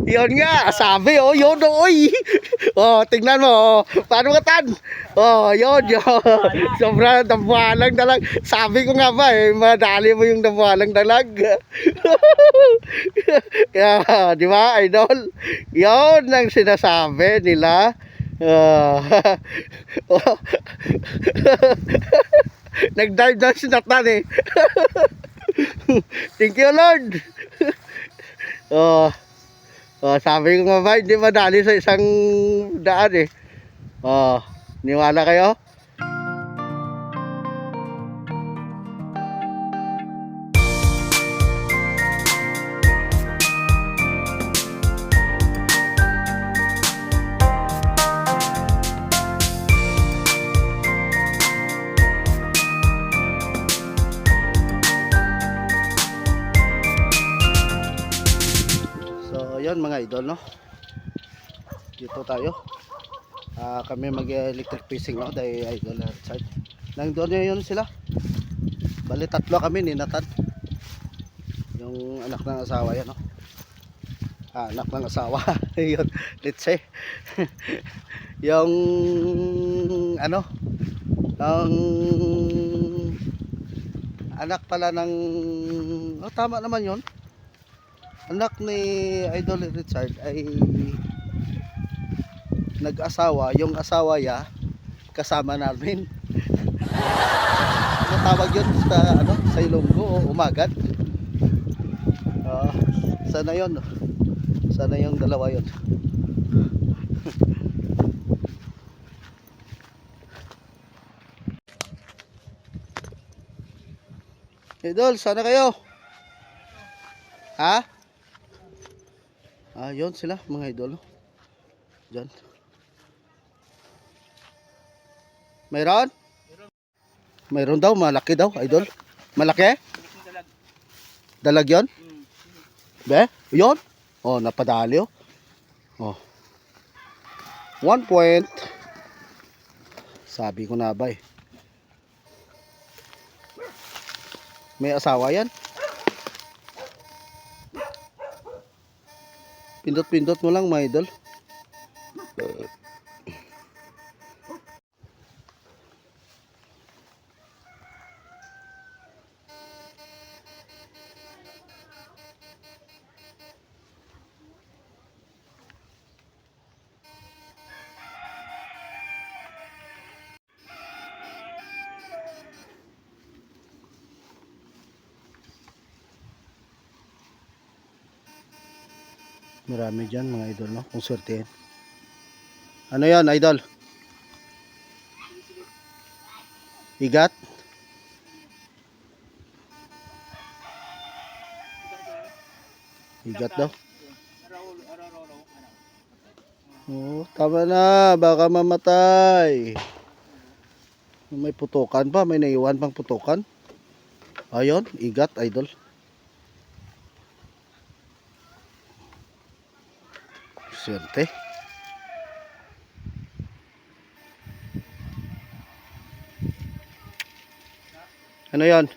Yun nga, sabi oh, yun oh, oy. Oh, tingnan mo, oh. Paano ka tan? Oh, yun, yun. Sobrang dambuhalang dalag. Sabi ko nga ba eh, madali mo yung dambuhalang dalag. Yeah, di ba, idol? Yun ang sinasabi nila. Ah, oh. Nag-dive na si Nathan eh. Thank you, Lord. Oh, oh, sabi ko nga ba, hindi madali sa isang daan eh. Oh, niwala kayo? So, yun mga idol, no? Dito tayo. Kami mag-electric fishing, no? Dahil idol Richard. Nandun yun sila. Bali tatlo kami ni Nathan. Yung anak ng asawa yan, no? Anak ng asawa. Yun, let's say. Yung ano? Ang anak pala ng tama naman yun. Anak ni Idol Richard ay nag-asawa. Yung asawa niya kasama namin. Ano tawag yun sa ano, sa Ilonggo o Umagat? Sana yun. Sana yung dalawa yun. Idol, sana kayo? Ha? Yun sila mga idol. Diyan. Mayroon? Mayroon daw, malaki daw, idol. Malaki? Dalag yun? Be? Yun? Oh, napadali oh. Oh. 1 point. Sabi ko na ba eh. May asawa yan. Pindot-pindot mo lang mga idol. Marami dyan mga idol, no? Kung swertein. Ano yan idol? Igat? Igat daw. Oh, tama na, baka mamatay. May putukan pa, may naiwan pang putukan. Ayun, igat idol. Swerte. Ano yan?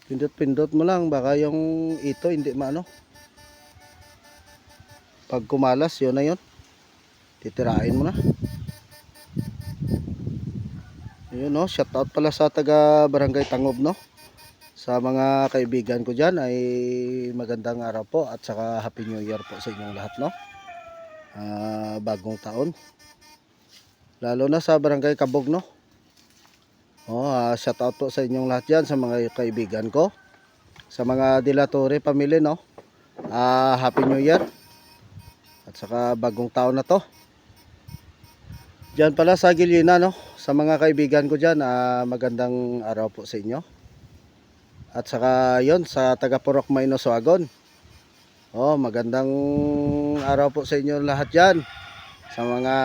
Pindot-pindot mo lang, baka yung ito hindi maano. Pag kumalas, yun na yun. Titirain mo na. Ayun no, shout out pala sa taga Barangay Tangob, no. Sa mga kaibigan ko dyan ay magandang araw po at saka Happy New Year po sa inyong lahat, no. Bagong taon. Lalo na sa Barangay Kabog, no. Shout out po sa inyong lahat dyan, sa mga kaibigan ko, sa mga Dilatore family, no. Happy New Year at saka bagong taon na to. Dyan pala sa Gilina, no, sa mga kaibigan ko dyan, magandang araw po sa inyo. At saka yon sa taga Purok Mayno Suagon. Oh, magandang araw po sa inyo lahat dyan. Sa mga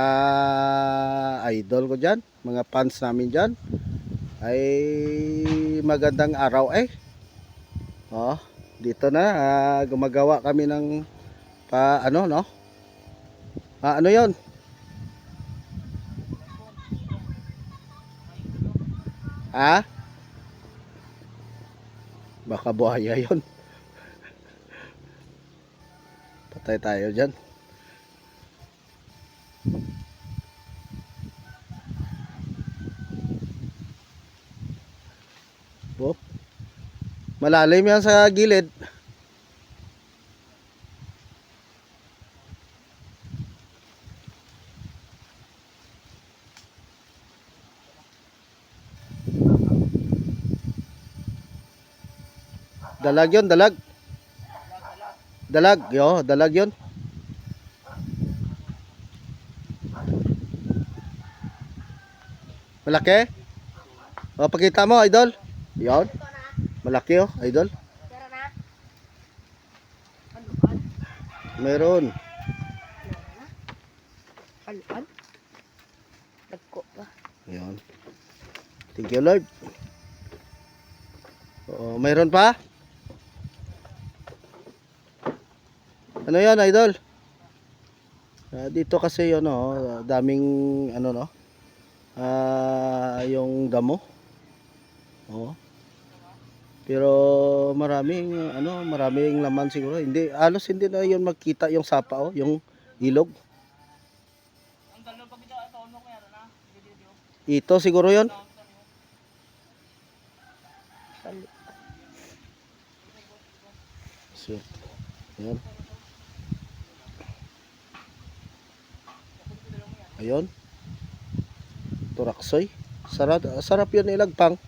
idol ko dyan, mga fans namin dyan, ay magandang araw eh. Oh, dito na gumagawa kami ng ano no? Ano yon? Baka buhaya yon. Patay tayo dyan. Oh, malalim yan sa gilid. Dalag yon, dalag. Dalag, yo, dalag yon. Malaki? O, pakita mo, idol. Yon. Malaki oh, idol. Meron. Aluan? Nagko pa. Yon. Thank you, Lord. O, mayroon pa? Ano yan, idol? Dito kasi yun, daming ano no? Yung damo. Oh. Pero maraming maraming laman siguro. Hindi halos hindi na 'yon magkita yung sapa yung ilog. Ito siguro 'yon. So, yan. Ayun. Turaksoy. Sarap 'yon ilagpang.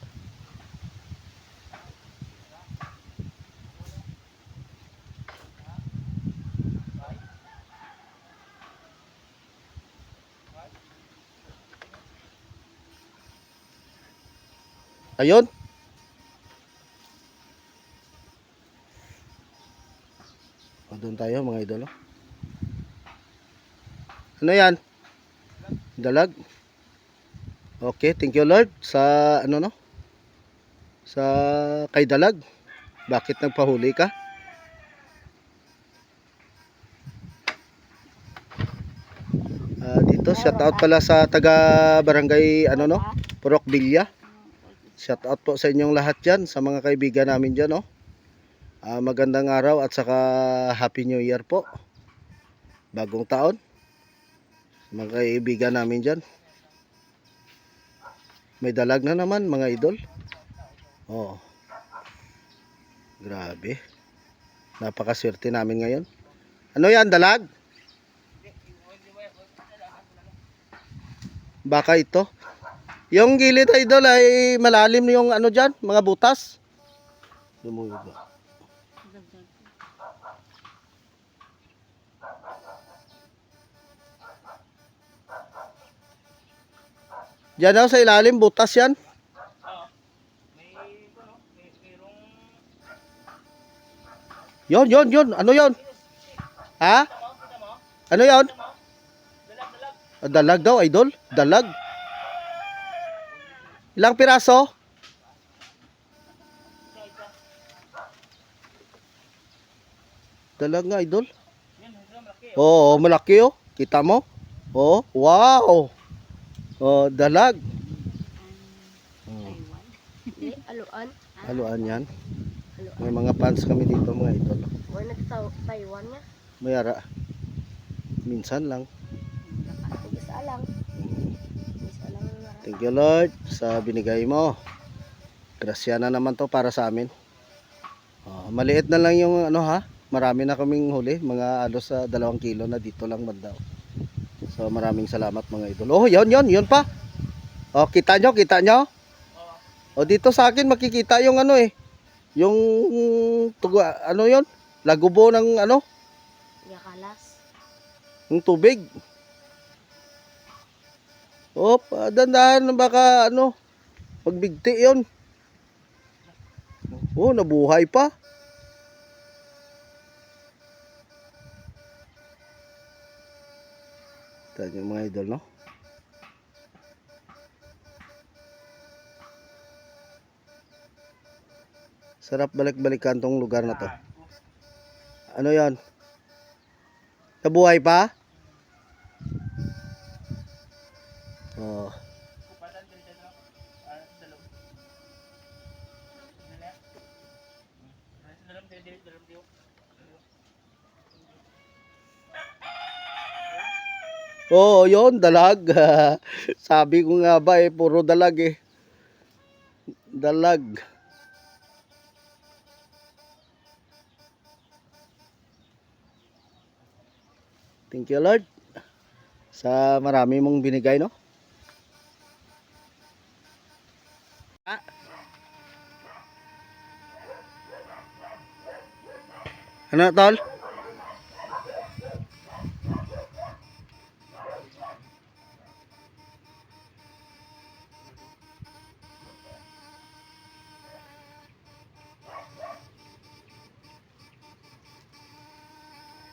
Ayun. O, doon tayo mga idolo. Ano yan? Dalag. Okay, thank you Lord sa ano no? Sa kay dalag. Bakit nagpahuli ka? Dito shout out pala sa taga barangay ano no? Purok Bilya. Shout out po sa inyong lahat diyan, sa mga kaibigan namin diyan no. Magandang araw at saka Happy New Year po. Bagong taon. Mga kaibigan namin diyan. May dalag na naman mga idol. Oh. Grabe. Napakaswerte namin ngayon. Ano yan, dalag? Baka ito. Yung gilid idol ay malalim yung ano diyan, mga butas. Lumuyo ba? Diyan daw sa ilalim, butas yan. Yon. Ano yon? Ha? Ano yon? Dalag daw, idol. Dalag. Ilang piraso? Dalag nga, idol. Oo, malaki oh. Kita mo? Oh, wow. Oh, dalag. Aluan? Haluan yan. May mga fans kami dito mga idol. Wala nag-Taiwan niya. Mayara. Minsan lang. Isa lang. Isa lang. Thank you Lord sa binigay mo. Grasya na naman to para sa amin. Maliit na lang yung ano ha. Marami na kaming huli. Mga alos sa 2 kilo na dito lang banda. So maraming salamat mga idol. Oh, yun pa. Oh, kita nyo? Oh, dito sa akin makikita yung ano eh. Yung ano yon? Lagubo ng ano? Yakalas. Yung tubig. Oh, dandahan baka ano, pagbigti yon. Oh, nabuhay pa. Ito yung mga idol, no? Sarap balik-balikan tong lugar na to. Ano yon? Nabuhay pa? Oh. Oo, yon dalag. Sabi ko nga ba puro dalag eh. Dalag. Thank you Lord sa marami mong binigay, no? Ano tol?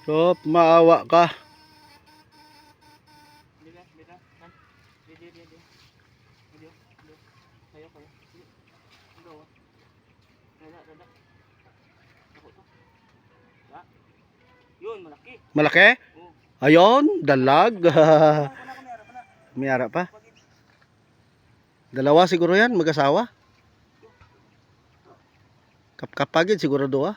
So, maawa ka. Yun, malaki. Malaki? Ayon, dalag. Mayara pa. Dalawa siguro yan, mag-asawa. Kapagid siguro doa.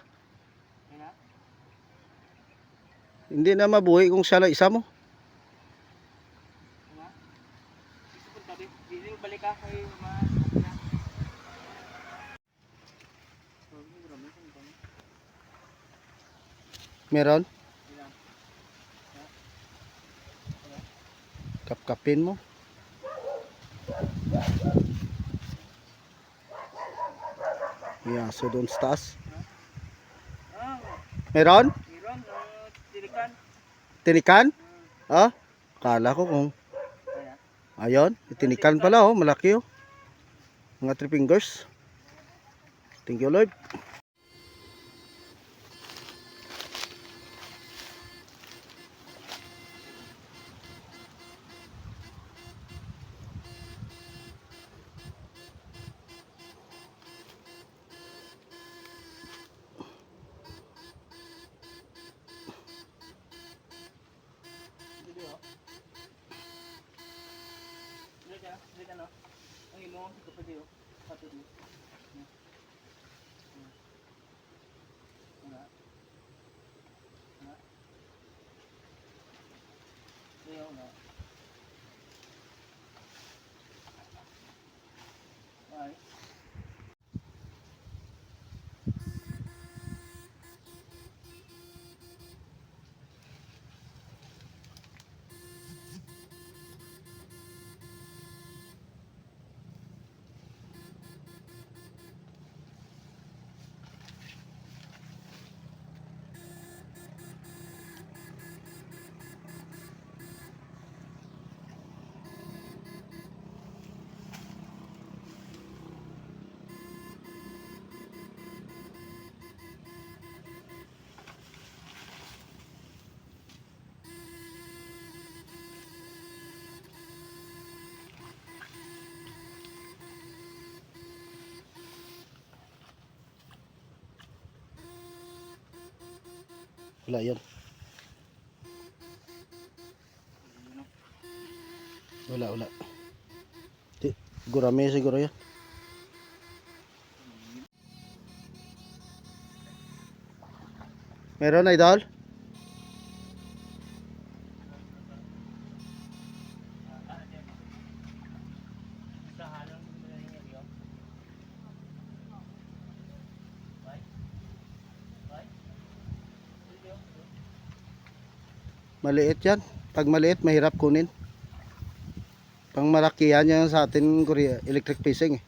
Hindi na mabuhay kung siya lang isa mo. Meron? Kapkapin mo. Yeah, so doon sa taas. Meron? Meron, tilikan. Tinikan? Ah? Kala ko kung... Ayon, tinikan pala oh, malaki oh. Mga 3 fingers. Thank you Lord. Wala yan. Wala. Gurame siguro yan. Meron idol? Maliit yan. Pag maliit, mahirap kunin. Pang malaki yan sa atin, electric fishing eh.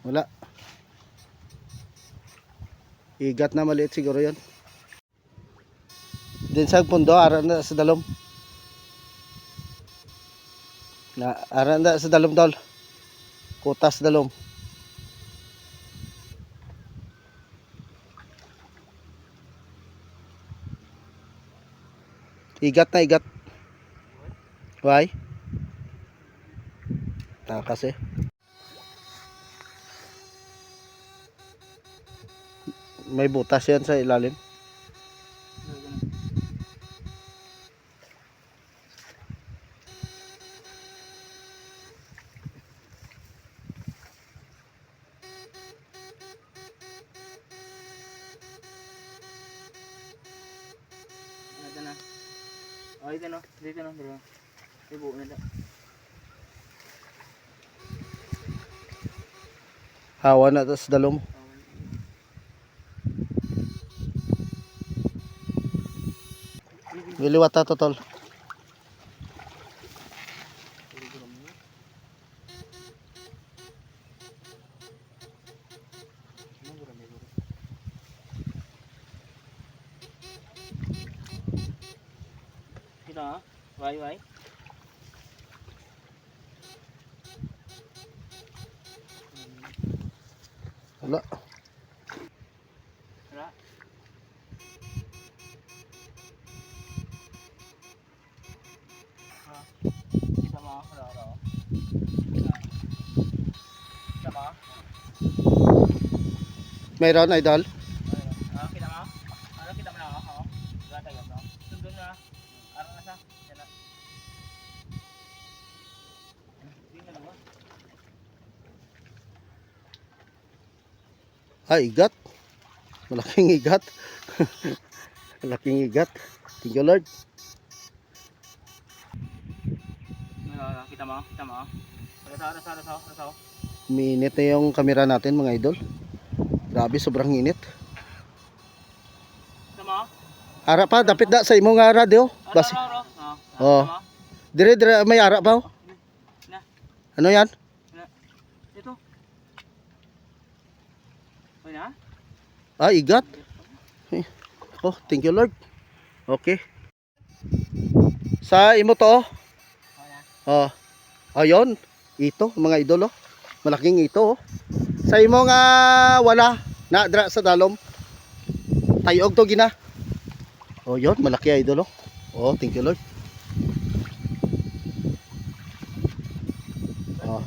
Wala. Igat na maliit siguro yan. Din sa pundo, aran na sa dalom. Aran na sa dalom tol. Kutas dalom. Igat na igat. Why? Takas eh. May butas yan sa ilalim. Ito na. Oh, ito na. Dito na. Dito na. Ibuo na lang. Hawa na tas dalom. Giliwat na to tol. Kita ha? Why? Wala. Wala. Ha? Kita mo? Wala. Kita mo? Mayroon idol. Ah, kita mo? Ano kita mo na ako? Wala tayo no? Sundon na. Arang na sa. Yan na. Hindi na ba? Ay, igat. Malaking igat. Malaking igat. Thank you Lord. Kita mo? Kita mo? Rasaw. Umiinit na yung camera natin mga idol. Grabe, sobrang init. Kita mo? Ara pa, dapit da sa imong ara dio. Basi. Oh. Dire may ara pa. Oh. Na. Ano yan? Ito. Ay na? Ah, igat. Oh, thank you Lord. Okay. Sa imo to. Oh. Ayun. Ito mga idol oh. Malaking ito oh. Sa imo nga wala na dra sa dalom. Tayog to gina. Oh, yun, malaki idol oh. Oh, thank you Lord. Oh.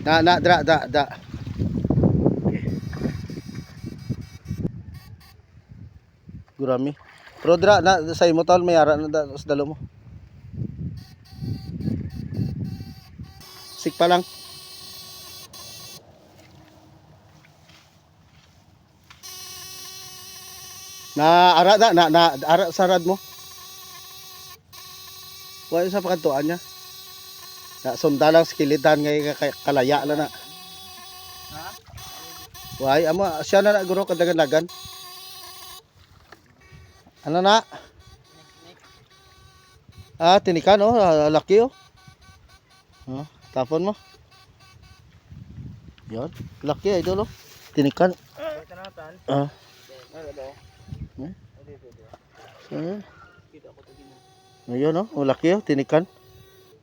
Na dra da. Okay. Gurami. Pero dra na sa imo tol may ara na da, sa dalom mo. Sik pa lang. Na ara na ara sarad mo. Wala sa pakantuan niya. Na sunda lang sa kilidan ngay kalaya la na. Ha? Wai amo siya na guro kadagan-dagan. Ano na? Ah, tinikan oh, laki oh. Oh, tapon mo. Yan, laki idol oh. Tinikan. Ito na tan. Ah. Ano daw? Hmm? Dito. Ah. Kita ko to gina. Ayun oh, malaki oh, tinikan.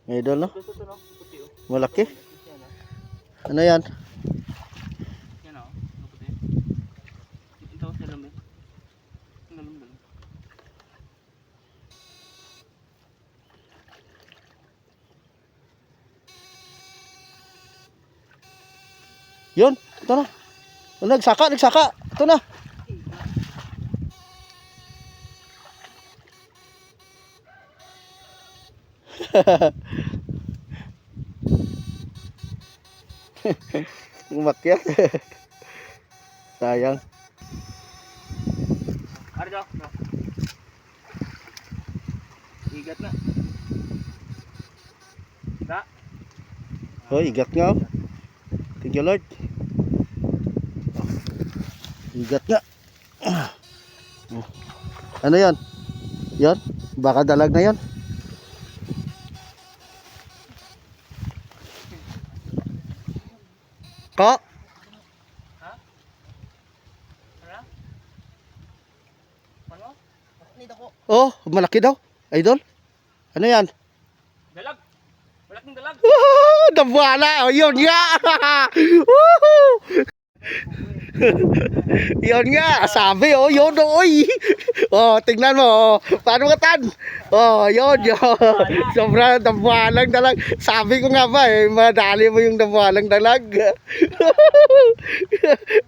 Idol no. Ito no, puti oh. Malaki. Yan ah. Ano yan? Yan oh, puti. Ito sa lamay. Lamay. Yun, ito na. Nagsaka. Ito na. Umakyat. Sayang. Ari daw. Igat na. Da. Oh, igat nga. Oh. Thank you Lord. Igat nga. Oh. Ano yan? Yan? Baka dalag na yan. Ko? Ha? Ano? Ano? Nito ko. Oh, malaki daw. Idol? Ano yan? Dalag. Wala Malaking dalag. Dambuhala. O, yun nga. Woohoo! Yun nga. Sabi, oh, yun, oy. Oh, tingnan mo. Oh. Paano ka tan? Oh, yun. Sobrang dambuhalang dalag. Sabi ko nga ba, madali mo yung dambuhalang dalag.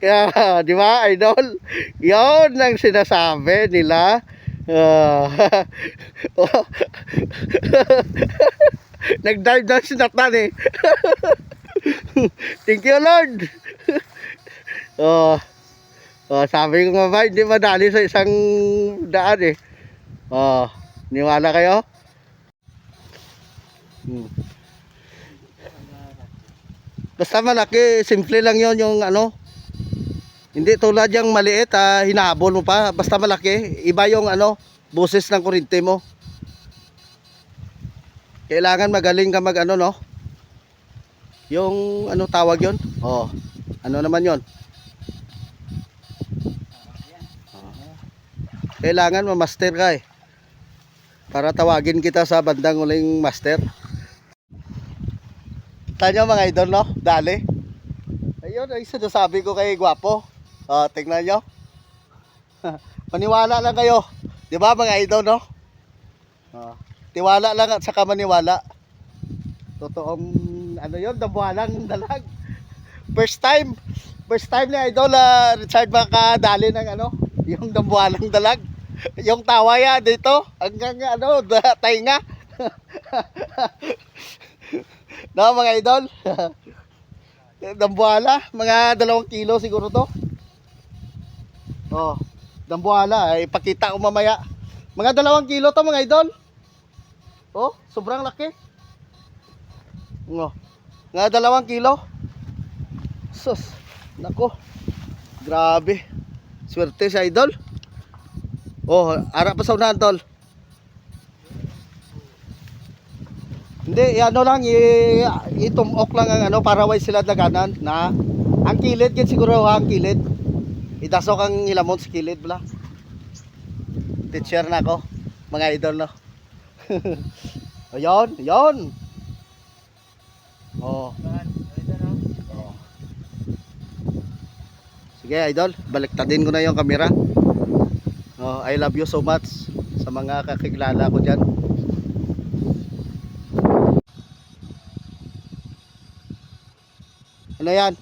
Yeah, di ba, idol? Yun ang sinasabi nila. Oh. Nag-dive na si Nathan eh. Thank you, Lord. Sabi ko nga ba, hindi madali sa isang daan eh. Niwala kayo? Basta malaki, simple lang yon yung ano. Hindi tulad yung maliit, hinahabol mo pa. Basta malaki, iba yung ano, boses ng kurente mo. Kailangan magaling ka mag ano, no? Yung ano tawag yon? Ano naman yon? Kailangan ma-master ka eh. Para tawagin kita sa bandang uling master. Tanyo mga idol, no? Dali. Ayun, ay sinasabi ko kay Gwapo. Tingnan nyo. Maniwala lang kayo. Di ba mga idol, no? Tiwala lang at saka maniwala. Totoong ano yun, dambuhalang dalag. First time ni Idol Richard makadali ng ano, yung dambuhalang dalag. Yung tawa ya dito hanggang ano, tainga. No mga idol. Dambuhala, mga 2 kilo siguro to. Dambuhala, ipakita ko mamaya. Mga 2 kilo to mga idol. Sobrang laki. Nga 2 kilo. Sus, nako. Grabe. Swerte si idol. Ara pa sa unahan, tol. Hindi, ano lang, itumok lang ang ano, para way sila daganan na ang kilid, yan siguro ang kilid. Idasok ang hilamon sa kilid, bala. Teacher na ako, mga idol, no. Ayun, yun. Sige, idol, baliktadin ko na yung camera. I love you so much sa mga kakilala ko dyan. Ano yan?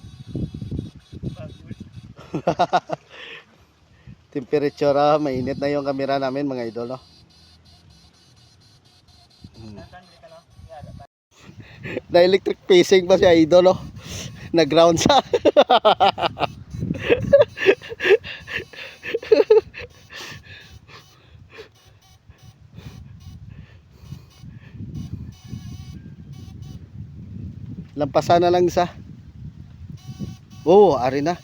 Temperature, mainit na yung camera namin mga idol, no? Na electric facing pa si idol, no? Nag-ground sa. Lampasan na lang isa. Ari na.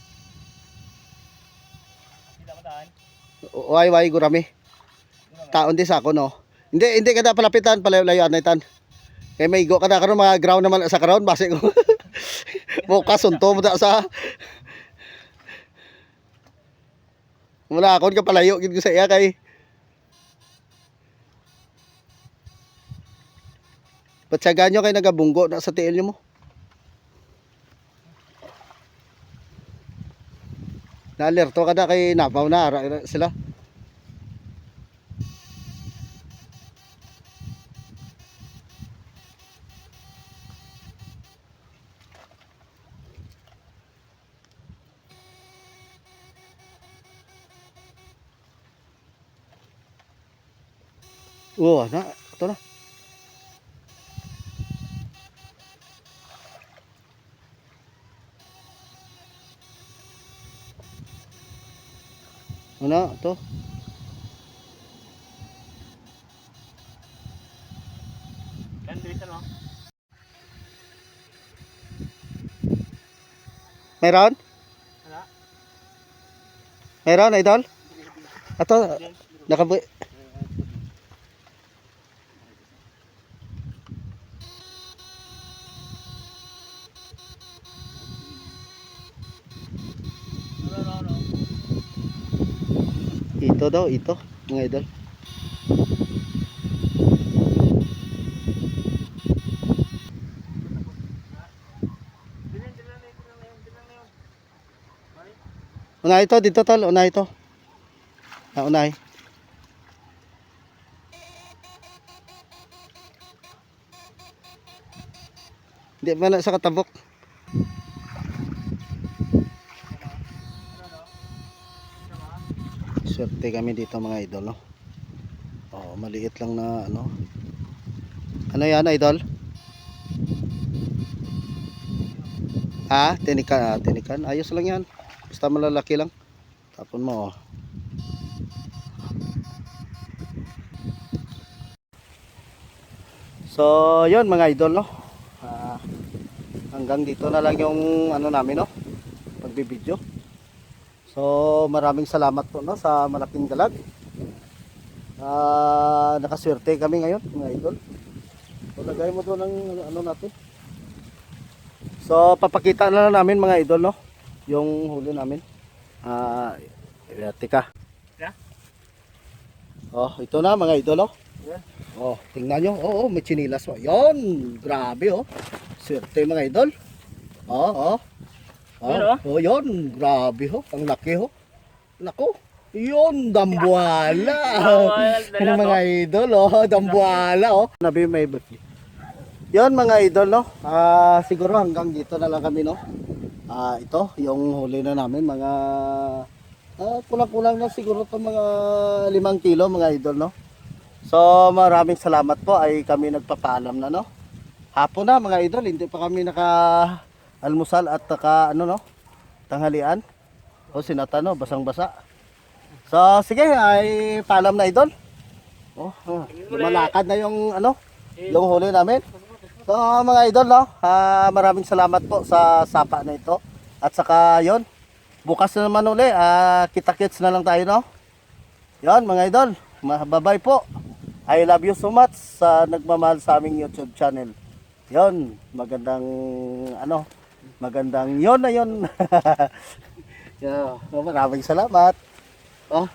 Way gurami. Taon di sa ako, no. Hindi kada palapitan, palayo-layoan na itan. Kaya may go kada karon mga ground naman sa karon base ko. Mo kasunto mo sa. Muna akon ka palayo gid ko sa iya kay. Patsagan nyo kay nagabunggo na sa tiil nyo mo. Na-alerto ka na kay napaw na sila. Ito na. Ano, ito. Meron? Meron, idol? Ito, nakabuhi. Ito daw, ito, mga idol. Una ito, dito tol, una ito. Unay. Hindi ba na sa katabok? Swerte kami dito mga idol, no? Oh, maliit lang na ano. Ano yan, idol? Tinikan, tinikan. Ayos lang yan. Basta malalaki lang. Tapon mo, oh. So, yun mga idol, no? Hanggang dito na lang yung ano namin, no? Pagbibideo. So, maraming salamat po, no? Sa malaking dalag. Nakaswerte kami ngayon, mga idol. So, lagay mo doon ang ano natin. So, papakita na lang namin mga idol, no? Yung huli namin. Tika. Yeah. Oh, ito na mga idol, oh. Yeah. Oh, tingnan nyo. Oo, may chinilas mo. Yon, grabe, oh. Swerte mga idol. Oh. Pero? Oh, yon, grabe, oh. Ang laki, oh. Nako. Yon, dambuhala. Ano mga idol, oh. Dambuhala, oh. Nabi may birthday. Yon mga idol, no. Siguro hanggang dito na lang kami, no. Ito, yung huli na namin, mga kulang-kulang na siguro to mga 5 kilo mga idol, no. So maraming salamat po, ay kami nagpapaalam na, no. Hapon na mga idol, hindi pa kami naka-almusal at ano, no, tanghalian. O sinata, no, basang-basa. So sige, ay paalam na idol. Lumalakad na yung ano, yung huli namin. So mga idol, no, maraming salamat po sa sapa na ito. At saka yon, bukas na naman uli, kita-kits na lang tayo, no. Yon mga idol, bye-bye po. I love you so much sa nagmamahal sa aming YouTube channel. Yon, magandang ano, magandang yon na yon. Yeah, maraming salamat. Oh,